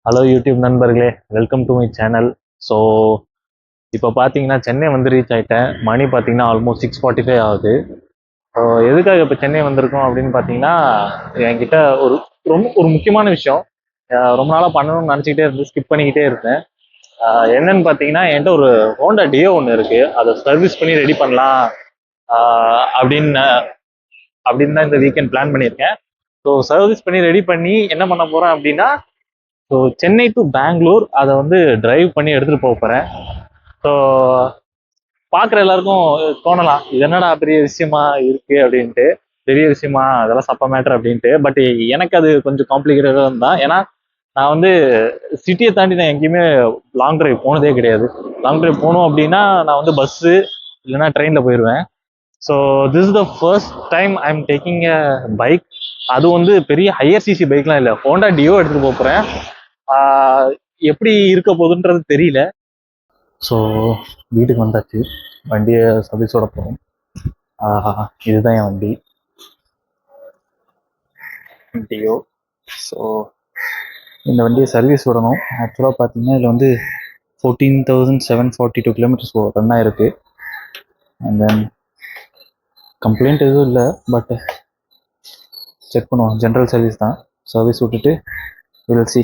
Hello YouTube நண்பர்களே, welcome to my channel. So இப்போ பார்த்தீங்கன்னா சென்னை வந்து ரீச் ஆகிட்டேன். மணி பார்த்தீங்கன்னா ஆல்மோஸ்ட் 6:45 ஆகுது. ஸோ எதுக்காக இப்போ சென்னை வந்திருக்கோம் அப்படின்னு பார்த்தீங்கன்னா, என்கிட்ட ஒரு ஒரு முக்கியமான விஷயம் ரொம்ப நாளாக பண்ணணும்னு நினச்சிக்கிட்டே இருந்து ஸ்கிப் பண்ணிக்கிட்டே இருந்தேன். என்னன்னு பார்த்தீங்கன்னா, என்கிட்ட ஒரு ஹோண்டா டியோ ஒன்று இருக்குது. அதை சர்வீஸ் பண்ணி ரெடி பண்ணலாம் அப்படின்னு அப்படின்னு தான் இந்த வீக்கெண்ட் பிளான் பண்ணியிருக்கேன். ஸோ சர்வீஸ் பண்ணி ரெடி பண்ணி என்ன பண்ண போகிறேன் அப்படின்னா, ஸோ சென்னை டு பெங்களூர் அதை வந்து டிரைவ் பண்ணி எடுத்துகிட்டு போக போகிறேன். ஸோ பார்க்குற எல்லாருக்கும் தோணலாம், இது என்னடா பெரிய விஷயமா இருக்கு அப்படின்ட்டு. பெரிய விஷயமா, அதெல்லாம் சப்ப மேட்டர் அப்படின்ட்டு. பட் எனக்கு அது கொஞ்சம் காம்ப்ளிகேட்டடாக தான். ஏன்னா நான் வந்து சிட்டியை தாண்டி நான் எங்கேயுமே லாங் டிரைவ் போனதே கிடையாது. லாங் டிரைவ் போகணும் அப்படின்னா நான் வந்து பஸ்ஸு இல்லைன்னா ட்ரெயினில் போயிடுவேன். So this is the first time I am taking a bike. அது வந்து பெரிய ஹையர் சிசி பைக்லாம் இல்லை, ஹோண்டா டியோ எடுத்துகிட்டு போகிறேன். எப்படி இருக்க போகுதுன்றது தெரியல. ஸோ வீட்டுக்கு வந்தாச்சு, வண்டியை சர்வீஸோட போகிறோம். இதுதான் என் வண்டி டியோ. ஸோ இந்த வண்டியை சர்வீஸ் விடணும். ஆக்சுவலாக பார்த்தீங்கன்னா இதில் வந்து 14,742 கிலோமீட்டர்ஸ் ரன் ஆயிருக்கு. அண்ட் தென் கம்ப்ளைண்ட் எதுவும் இல்லை, பட் செக் பண்ணுவோம். ஜென்ரல் சர்வீஸ் தான், சர்வீஸ் விட்டுட்டு வில் சி.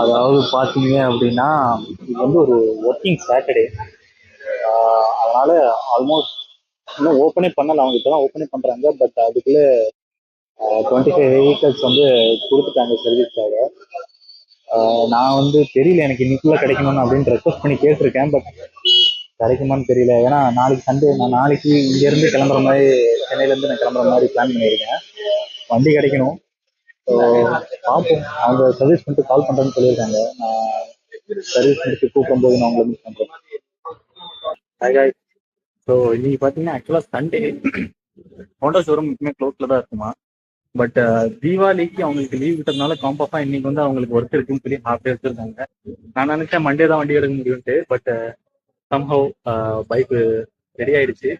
அதாவது பார்த்தீங்க அப்படின்னா, இது வந்து ஒரு ஒர்க்கிங் சாட்டர்டே. அதனால ஆல்மோஸ்ட் இன்னும் ஓப்பனே பண்ணலை. அவங்க இப்போ தான் ஓப்பனே பண்ணுறாங்க. பட் அதுக்குள்ளே 25 வெஹிக்கல்ஸ் வந்து கொடுத்துட்டாங்க சர்வீஸ்க்காக. நான் வந்து தெரியல, எனக்கு இன்னைக்குள்ளே கிடைக்கணும்னு அப்படின்னு ரெக்வஸ்ட் பண்ணி கேட்டிருக்கேன். பட் கிடைக்குமான்னு தெரியல. ஏன்னா நாளைக்கு சண்டே, நான் நாளைக்கு இங்கேருந்து கிளம்புற மாதிரி, சென்னையிலேருந்து நான் கிளம்புற மாதிரி பிளான் பண்ணியிருக்கேன். வண்டி கிடைக்கணும். ஸோ பார்ப்போம். அவங்க சர்வீஸ் பண்ணிட்டு கால் பண்ணுறேன்னு சொல்லியிருக்காங்க. நான் சர்வீஸ் பண்ணிட்டு கூப்பிடும்போது நான் உங்களை மீட் பண்ணுறேன். ஹாய். ஸோ இன்னைக்கு பார்த்தீங்கன்னா ஆக்சுவலாக சண்டே. ஹோண்டா ஷோரூம் எப்பவுமே க்ளோஸில் தான் இருக்குமா. பட் தீபாவளிக்கு அவங்களுக்கு லீவ் விட்டதுனால காம்பாஃபா இன்னைக்கு வந்து அவங்களுக்கு ஒர்க் இருக்குன்னு சொல்லி ஹாஃப் டே வச்சிருக்காங்க. நான் நினைச்சேன் மண்டே தான் வண்டி எடுக்க முடியும்ட்டு. பட் சம்ஹவ் பைக் ரெடி ஆயிடுச்சு.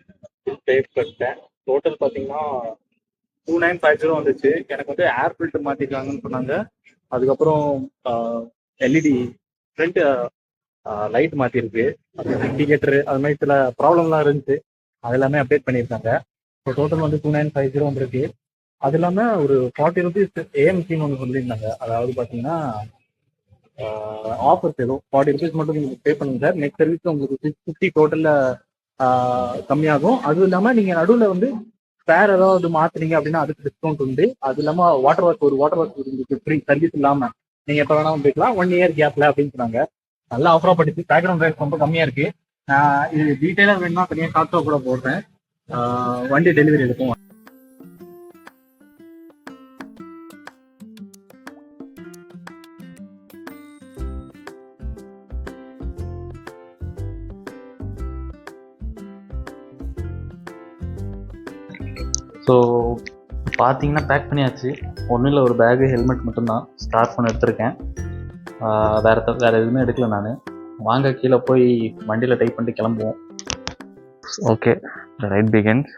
பேட் பண்ணிட்டேன். டோட்டல் பார்த்தீங்கன்னா 2950 வந்துச்சு. எனக்கு வந்து ஏர் ஃபில்டர் மாற்றிருக்காங்கன்னு சொன்னாங்க. அதுக்கப்புறம் எல்இடி ஃப்ரண்ட் லைட் மாற்றிருக்கு. இண்டிகேட்டரு அது மாதிரி சில ப்ராப்ளம்லாம் இருந்துச்சு. அது எல்லாமே அப்டேட் பண்ணியிருக்காங்க. ஸோ டோட்டல் வந்து 2950 வந்துருக்கு. அது இல்லாமல் ஒரு 40 ருபீஸ் ஏஎம்சின்னு ஒன்று சொல்லியிருந்தாங்க. அதாவது பார்த்தீங்கன்னா ஆஃபர்ஸ் ஏதோ 40 ருபீஸ் மட்டும் நீங்கள் பே பண்ணுங்க சார், நெக்ஸ்ட் சர்வீஸ் உங்களுக்கு 650 டோட்டலில் கம்மியாகும். அதுவும் இல்லாமல் நீங்கள் நடுவில் வந்து ஸ்பேர் ஏதாவது மாற்றினீங்க அப்படின்னா அதுக்கு டிஸ்கவுண்ட் உண்டு. அது இல்லாமல் வாட்டர் ஒர்க் உங்களுக்கு ஃப்ரீ சர்வீஸ் இல்லாமல் நீங்கள் எப்போ வேணாலும் போய்க்கலாம் 1 இயர் கேப்பில் அப்படின்னு சொன்னாங்க. நல்லா ஆஃபராக படிச்சு பேக்ரவுண்ட் ரைஸ் ரொம்ப கம்மியாக இருக்குது. நான் இது டீட்டெயிலாக வேணும்னா தனியாக ஷார்ட்ஸாக கூட போடுறேன். வண்டி டெலிவரி எடுக்கும். ஸோ பார்த்தீங்கன்னா பேக் பண்ணியாச்சு. ஒன்றும் இல்லை, ஒரு பேகு ஹெல்மெட் மட்டும்தான், ஸ்கார்ஃப் ஒன்று எடுத்திருக்கேன். வேறு எதுவுமே எடுக்கல நான். வாங்க கீழே போய் வண்டியில் டைப் பண்ணிட்டு கிளம்புவோம். Okay, the ride begins.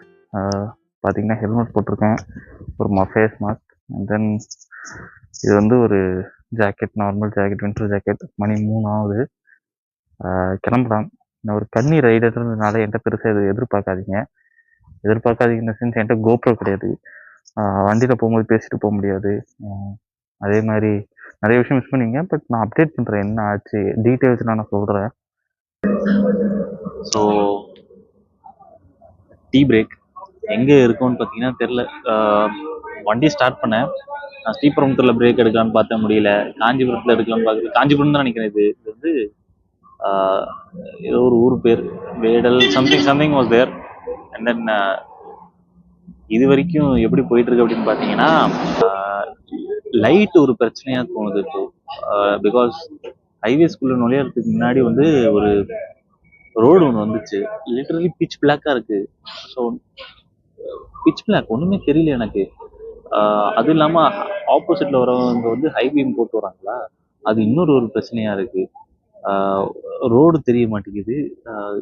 பார்த்தீங்கன்னா ஹெல்மெட் போட்டிருக்கேன், ஒரு ஃபேஸ் மாஸ்க், அண்ட் தென் இது வந்து ஒரு jacket, normal jacket, winter jacket. மணி 3 ஆகுது. கிளம்பலாம். நான் ஒரு கன்னி ரைடர்ன்றதுனால என்கிட்ட பெருசாக இது எதிர்பார்க்காதீங்க இந்த சென்ஸ் என்கிட்ட கோப்ரோ கிடையாது. வண்டியில் போகும்போது பேசிட்டு போக முடியாது. அதே மாதிரி நிறைய விஷயம் மிஸ் பண்ணிங்க. பட் நான் அப்டேட் பண்ணுறேன், என்ன ஆச்சு டீட்டெயில்ஸ் நான் சொல்கிறேன். ஸோ டீ பிரேக் எங்கே இருக்கும்னு பார்த்தீங்கன்னா தெரில. வண்டி ஸ்டார்ட் பண்ணேன். நான் ஸ்ரீபெரும்புத்தூரில் பிரேக் எடுக்கலான்னு பார்த்தேன், முடியல. காஞ்சிபுரத்தில் எடுக்கலான்னு பார்க்குறது, காஞ்சிபுரம் தான் நினைக்கிறேன். இது வந்து ஏதோ ஒரு ஊர் பேர், Vedal something was there. And then இது வரைக்கும் எப்படி போயிட்டு இருக்கு அப்படின்னு பார்த்தீங்கன்னா, லைட் ஒரு பிரச்சனையா தோணுது இப்போ. பிகாஸ் ஹைவேஸ்குள்ள நுழையறதுக்கு முன்னாடி வந்து ஒரு ரோடு ஒன்று வந்துச்சு. லிட்டரலி பிச் பிளாக்கா இருக்கு. ஸோ பிச் பிளாக், ஒன்றுமே தெரியல எனக்கு. அது இல்லாமல் ஆப்போசிட்ல வரவங்க வந்து ஹை பீம் போட்டு வராங்களா, அது இன்னொரு ஒரு பிரச்சனையா இருக்கு. ரோடு தெரிய மாட்டேங்குது.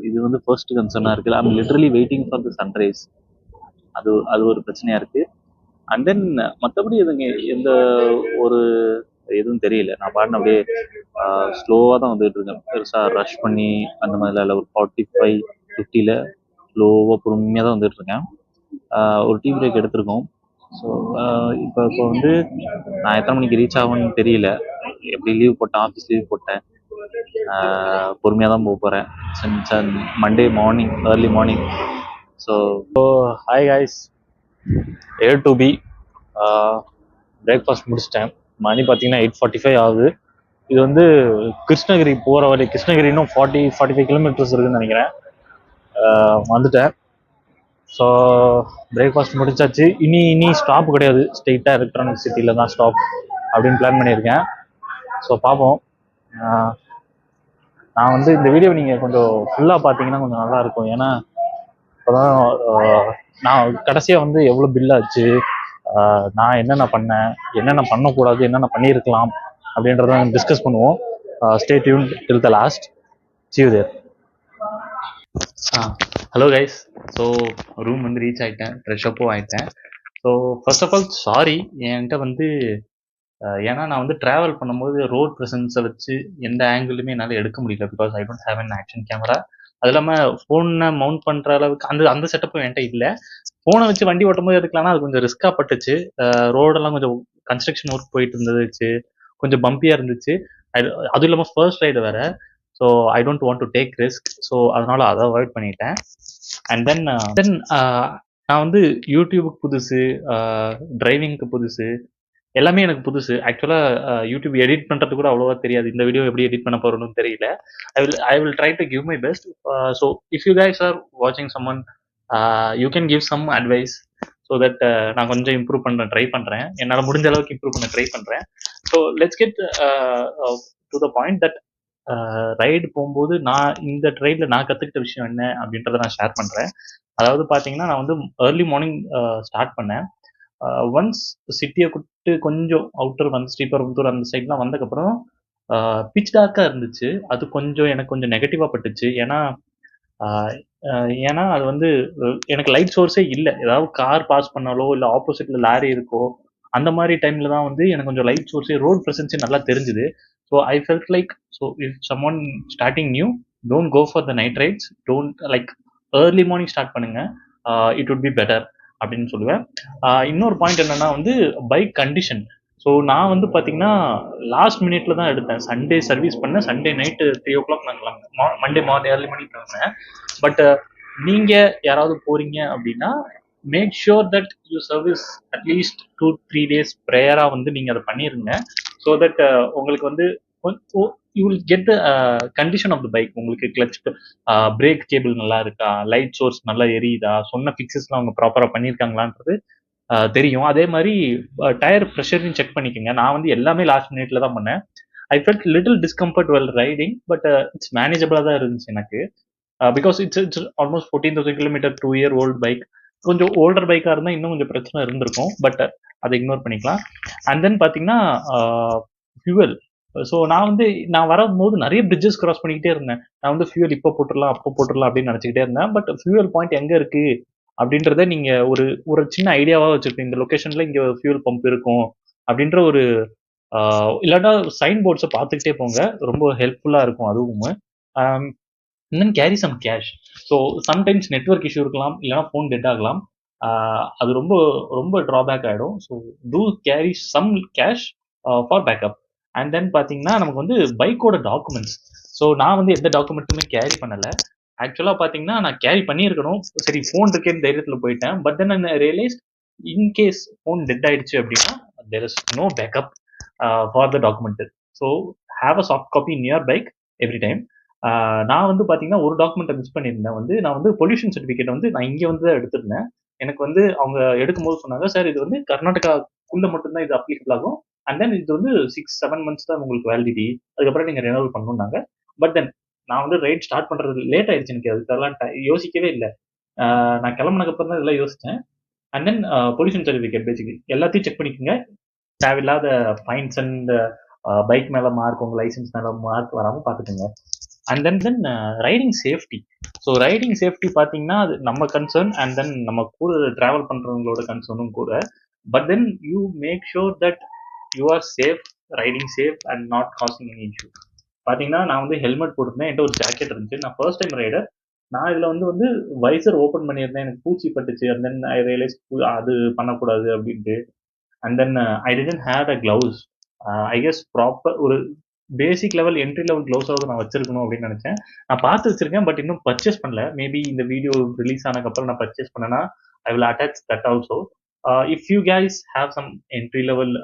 இது வந்து ஃபர்ஸ்ட் கன்சர்னா இருக்கு. I am literally waiting for the sunrise. அது அது ஒரு பிரச்சனையாக இருக்குது. அண்ட் தென் மற்றபடி எந்த ஒரு எதுவும் தெரியல. நான் பாட்டுன்னு அப்படியே ஸ்லோவாக தான் வந்துட்டு இருக்கேன். பெருசாக ரஷ் பண்ணி அந்த மாதிரிலாம் இல்லை. ஒரு 45 50ல் ஸ்லோவாக பொறுமையாக தான் வந்துட்டு இருக்கேன். ஒரு டீ பிரேக் எடுத்திருக்கோம். ஸோ இப்போ வந்து நான் எத்தனை மணிக்கு ரீச் ஆகும்னு தெரியல. எப்படி லீவ் போட்டேன், ஆஃபீஸ் லீவ் போட்டேன். பொறுமையாக தான் போக போகிறேன். Monday morning, early morning. So hi guys, ஏர் டு பி. பிரேக்ஃபாஸ்ட் முடிச்சிட்டேன். மணி பார்த்தீங்கன்னா 8:45 ஆகுது. இது வந்து கிருஷ்ணகிரி போகிற வழி. கிருஷ்ணகிரி இன்னும் 45 கிலோமீட்டர்ஸ் இருக்குன்னு நினைக்கிறேன். வந்துட்டேன். ஸோ பிரேக்ஃபாஸ்ட் முடிச்சாச்சு. இனி ஸ்டாப் கிடையாது, ஸ்ட்ரெயிட்டாக எலக்ட்ரானிக் சிட்டியில் தான் ஸ்டாப் அப்படின்னு பிளான் பண்ணியிருக்கேன். ஸோ பார்ப்போம். நான் வந்து இந்த வீடியோ நீங்கள் கொஞ்சம் ஃபுல்லாக பார்த்தீங்கன்னா கொஞ்சம் நல்லாயிருக்கும். ஏன்னா இப்போதான் நான் கடைசியாக வந்து எவ்வளோ பில் ஆச்சு, நான் என்னென்ன பண்ணேன், என்னென்ன பண்ணக்கூடாது, என்னென்ன பண்ணியிருக்கலாம் அப்படின்றத டிஸ்கஸ் பண்ணுவோம். Stay tuned till the last. See you there. Hello guys. So room வந்து ரீச் ஆகிட்டேன், ஃப்ரெஷ்அப்பும் ஆகிட்டேன். So first of all sorry, என்கிட்ட வந்து ஏன்னா நான் வந்து ட்ராவல் பண்ணும்போது ரோட் ப்ரெசன்ஸை வச்சு எந்த ஆங்கிளுமே என்னால் எடுக்க முடியல. Because I don't have an action camera. அது இல்லாமல் ஃபோனை மவுண்ட் பண்ணுற அளவுக்கு அந்த செட்டப்பும் என்கிட்ட இல்லை. ஃபோனை வச்சு வண்டி ஓட்டும் போது எடுக்கலாம்னா அது கொஞ்சம் ரிஸ்க்காக பட்டுச்சு. ரோடெல்லாம் கொஞ்சம் கன்ஸ்ட்ரக்ஷன் ஒர்க் போயிட்டு இருந்துச்சு, கொஞ்சம் பம்பியாக இருந்துச்சு. அதுவும் இல்லாமல் ஃபர்ஸ்ட் ரைடு வேறு. So I don't want to take risk. So அதனால் அதை அவாய்ட் பண்ணிட்டேன். அண்ட் தென் நான் வந்து யூடியூபுக்கு புதுசு, டிரைவிங்க்கு புதுசு, எல்லாமே எனக்கு புதுசு. ஆக்சுவலாக யூடியூப் எடிட் பண்ணுறது கூட அவ்வளோவா தெரியாது. இந்த வீடியோ எப்படி எடிட் பண்ண போகிறோன்னு தெரியல. I will try to give my best. So if you guys are வாட்சிங் someone, you can give some advice so that நான் கொஞ்சம் இம்ப்ரூவ் பண்ண ட்ரை பண்ணுறேன். என்னால் முடிஞ்ச அளவுக்கு இம்ப்ரூவ் பண்ண ட்ரை பண்ணுறேன். So let's get to the point that ride போகும்போது நான் இந்த ட்ரைடில் நான் கற்றுக்கிட்ட விஷயம் என்ன அப்படின்றத நான் ஷேர் பண்ணுறேன். அதாவது பார்த்தீங்கன்னா, நான் வந்து ஏர்லி மார்னிங் ஸ்டார்ட் பண்ணேன். ஒன்ஸ் சிட்டியை விட்டு கொஞ்சம் அவுட்டர் வந்து ஸ்ரீபெரும்புத்தூர் அந்த சைட்லாம் வந்ததுக்கப்புறம் பிச் டார்க்காக இருந்துச்சு. அது கொஞ்சம் எனக்கு கொஞ்சம் நெகட்டிவாக பட்டுச்சு. ஏன்னா அது வந்து எனக்கு லைட் சோர்ஸே இல்லை. ஏதாவது கார் பாஸ் பண்ணாலோ இல்லை ஆப்போசிட்டில் லாரி இருக்கோ அந்த மாதிரி டைமில் தான் வந்து எனக்கு கொஞ்சம் லைட் சோர்ஸே, ரோட் ப்ரெசன்ஸே நல்லா தெரிஞ்சுது. So I felt like, so if someone starting new, don't go for the night rides, don't like early morning start பண்ணுங்க, இட் வுட் பி பெட்டர் அப்படின்னு சொல்லுவேன். இன்னொரு பாயிண்ட் என்னன்னா வந்து பைக் கண்டிஷன். ஸோ நான் வந்து பார்த்தீங்கன்னா லாஸ்ட் மினிட்ல தான் எடுத்தேன். சண்டே சர்வீஸ் பண்ணேன். சண்டே நைட்டு 3 o'clock நான் கிளம்பினேன். மண்டே மார்னிங் ஏர்லி மார்னிங் கிளம்பினேன். பட் நீங்கள் யாராவது போறீங்க அப்படின்னா make sure that you service at least 2-3 days ப்ரேயராக வந்து நீங்கள் அதை பண்ணிடுங்க. ஸோ தட் உங்களுக்கு வந்து you will get the condition of the bike. உங்களுக்கு கிளச், பிரேக் கேபிள் நல்லா இருக்கா, லைட் சோர்ஸ் நல்லா எரியுதா, சொன்ன ஃபிக்ஸஸ்லாம் அவங்க ப்ராப்பராக பண்ணியிருக்காங்களான்றது தெரியும். அதே மாதிரி டயர் ப்ரெஷரையும் செக் பண்ணிக்கோங்க. நான் வந்து எல்லாமே லாஸ்ட் மினிட்ல தான் பண்ணேன். I felt little discomfort well riding, but it's மேனேஜபிளாக தான் இருந்துச்சு எனக்கு. Because it's almost 14,000 kilometer 2-year old bike. கொஞ்சம் ஓல்டர் பைக்காக இருந்தால் இன்னும் கொஞ்சம் பிரச்சனை இருந்திருக்கும். பட் அதை இக்னோர் பண்ணிக்கலாம். அண்ட் தென் பார்த்தீங்கன்னா ஃபியூவல். ஸோ நான் வரும்போது நிறைய பிரிட்ஜஸ் கிராஸ் பண்ணிக்கிட்டே இருந்தேன். நான் வந்து ஃபியூவல் இப்போ போட்டுடலாம் அப்போ போட்டுடலாம் அப்படின்னு நினச்சிக்கிட்டே இருந்தேன். பட் ஃபியூவல் பாயிண்ட் எங்கே இருக்குது அப்படின்றத நீங்கள் ஒரு சின்ன ஐடியாவாக வச்சுருப்பீங்க. இந்த லொக்கேஷனில் இங்கே ஃபியூவல் பம்ப் இருக்கும் அப்படின்ற ஒரு இல்லாட்டா சைன் போர்ட்ஸை பார்த்துக்கிட்டே போங்க. ரொம்ப ஹெல்ப்ஃபுல்லாக இருக்கும் அதுவும். Then carry some cash. So sometimes network issue இருக்கலாம், இல்லைனா ஃபோன் டெட் ஆகலாம். அது ரொம்ப ரொம்ப ட்ராபேக் ஆகிடும். So to carry some cash for backup. And then பார்த்தீங்கன்னா நமக்கு வந்து பைக்கோட டாக்குமெண்ட்ஸ். ஸோ நான் வந்து எந்த டாக்குமெண்ட்டுமே கேரி பண்ணலை. ஆக்சுவலாக பார்த்தீங்கன்னா நான் கேரி பண்ணியிருக்கணும். சரி ஃபோன் இருக்கேன்னு தைரியத்தில் போயிட்டேன். பட் தென் நான் ரியலைஸ் இன்கேஸ் ஃபோன் டெட் ஆயிடுச்சு அப்படின்னா there is no backup for the document. So have a soft copy in your bike every time. நான் வந்து பார்த்தீங்கன்னா ஒரு டாக்குமெண்ட்டை மிஸ் பண்ணியிருந்தேன். நான் வந்து பொல்யூஷன் சர்டிஃபிகேட் வந்து நான் இங்கே வந்து தான் எடுத்திருந்தேன். எனக்கு வந்து அவங்க எடுக்கும்போது சொன்னாங்க, சார் இது வந்து கர்நாடகாக்குள்ளே மட்டும்தான் இது அப்ளிகபிள் ஆகும். அண்ட் தென் இது வந்து 6-7 months தான் உங்களுக்கு வேலிடிட்டி, அதுக்கப்புறம் நீங்கள் ரெனோவல் பண்ணணும்னாங்க. பட் தென் நான் வந்து ரைட் ஸ்டார்ட் பண்ணுறது லேட் ஆயிடுச்சு. எனக்கு அதுக்கெல்லாம் யோசிக்கவே இல்லை. நான் கிளம்புனதுக்கப்புறம் தான் இதெல்லாம் யோசித்தேன். And then pollution certificate basically எல்லாத்தையும் செக் பண்ணிக்கோங்க. தேவையில்லாத ஃபைன்ஸ் அண்ட் பைக் மேலே மார்க், உங்கள் லைசன்ஸ் மேலே மார்க் வராமல் பார்த்துக்கோங்க. And then riding safety. So riding safety பார்த்தீங்கன்னா அது நம்ம கன்சர்ன் அண்ட் தென் நம்ம கூட ட்ராவல் பண்ணுறவங்களோட கன்சர்னும் கூட. But then you make sure that you are safe, riding safe and not causing any issue. பார்த்தீங்கன்னா நான் வந்து ஹெல்மெட் போட்டிருந்தேன், என்கிட்ட ஒரு ஜாக்கெட் இருந்துச்சு. நான் ஃபர்ஸ்ட் டைம் ரைடர். நான் இதில் வந்து வைசர் ஓப்பன் பண்ணியிருந்தேன், எனக்கு பூச்சி பட்டுச்சு. அண்ட் தென் ஐ ரியலைஸ் அது பண்ணக்கூடாது அப்படின்ட்டு. And then I didn't have a gloves. I guess proper ஒரு பேசிக் லெவல் என்ட்ரி லெவல் க்ளவுஸாவது நான் வச்சிருக்கணும் அப்படின்னு நினைச்சேன். நான் பார்த்து வச்சிருக்கேன், பட் இன்னும் பர்ச்சேஸ் பண்ணல. மேபி இந்த வீடியோ ரிலீஸ் ஆனதுக்கப்புறம் நான் பர்ச்சேஸ் பண்ணேன்னா I will attach that also. If you guys have some entry level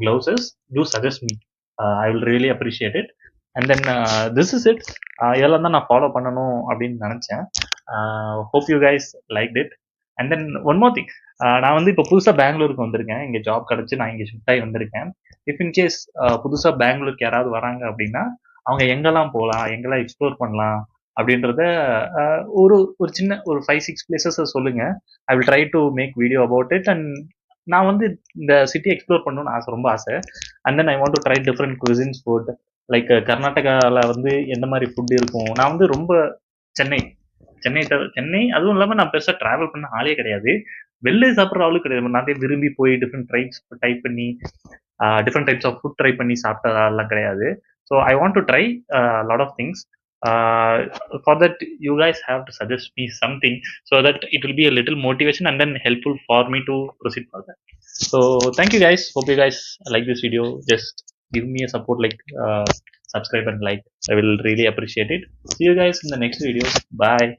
gloves, do suggest me. I will really appreciate it. And then this is it. இதெல்லாம் தான் நான் follow பண்ணணும் அப்படின்னு நினச்சேன். Hope you guys like it. And then one more thing, நான் வந்து இப்போ புதுசாக பெங்களூருக்கு வந்திருக்கேன். இங்கே ஜாப் கிடச்சி நான் இங்கே ஷிஃப்ட் ஆகி வந்திருக்கேன். இஃப் இன்கேஸ் புதுசாக பெங்களூருக்கு யாராவது வராங்க அப்படின்னா அவங்க எங்கெல்லாம் போகலாம், எங்கெல்லாம் எக்ஸ்ப்ளோர் பண்ணலாம் அப்படின்றத ஒரு ஒரு சின்ன ஒரு 5-6 பிளேசஸ் சொல்லுங்க. I will try to make video about it. And நான் வந்து இந்த சிட்டி எக்ஸ்ப்ளோர் பண்ணணும்னு ஆசை, ரொம்ப ஆசை. And then I want to try different cuisines food. Like கர்நாடகாவில் வந்து எந்த மாதிரி ஃபுட் இருக்கும். நான் வந்து ரொம்ப சென்னை சென்னை அதுவும் இல்லாமல் நான் பெருசாக ட்ராவல் பண்ண ஆளே கிடையாது. வெளில சாப்பிட்ற ஆளும் கிடையாது. நிறைய விரும்பி போய் டிஃப்ரெண்ட் டைப் பண்ணி different types of food try பண்ணி சாப்பிட்டதெல்லாம் கிடையாது. So I want to try lot of things. For that you guys have to suggest me something so that it will be a little motivation and then helpful for me to proceed further. So thank you guys, hope you guys like this video. Just give me a support, like subscribe and like, I will really appreciate it. See you guys in the next video. Bye.